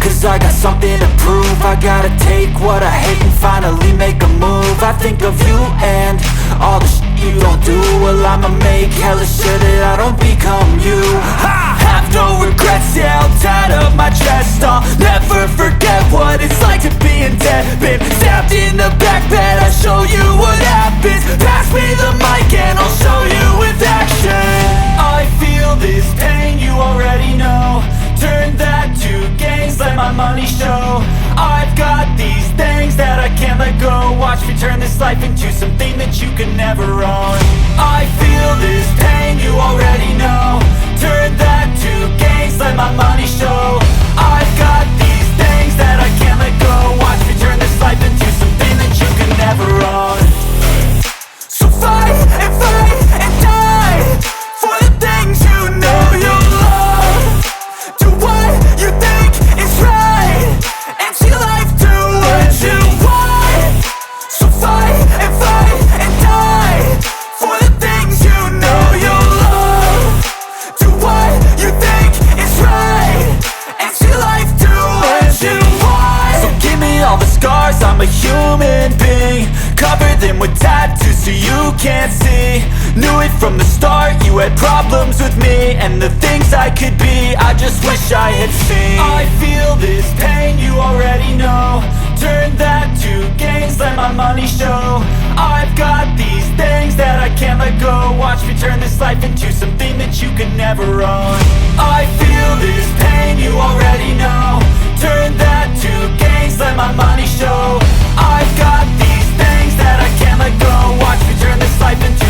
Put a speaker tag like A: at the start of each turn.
A: cause I got something to prove. I gotta take what I hate and finally make a move. I think of you and all the shit you don't do. Well, I'ma make hella sure that I don't become you. I have no regrets, yeah, I'll tie up my chest. I'll never forget what it's like to be in debt. Been stabbed in the back bed, I'll show you what happens. Pass me the mic and I'll show you with action. I feel this pain, you already know. Turn that to gains, let my money show. I've got these things that I can't let go. Watch me turn this life into something that you can never own. I feel this pain, you already know. Turn that to gains, let my money show. I've got these things that I can't let go. Watch me turn this life into something that you can never own. So fight and die for the things you know you love. Do what you think is right and see life do what you want. So fight and die for the things you know you love. Do what you think is right and see life do what you want. So give me all the scars, I'm a human being. Cover them with tattoos so you can't see. Knew it from the start, you had problems with me and the things I could be, I just wish I had seen. I feel this pain, you already know. Turn that to gains, let my money show. I've got these things that I can't let go. Watch me turn this life into something that you can never own. I feel this pain, you already know. Turn that to gains, let my money show. I've got these things that I can't let go. Watch me turn this life into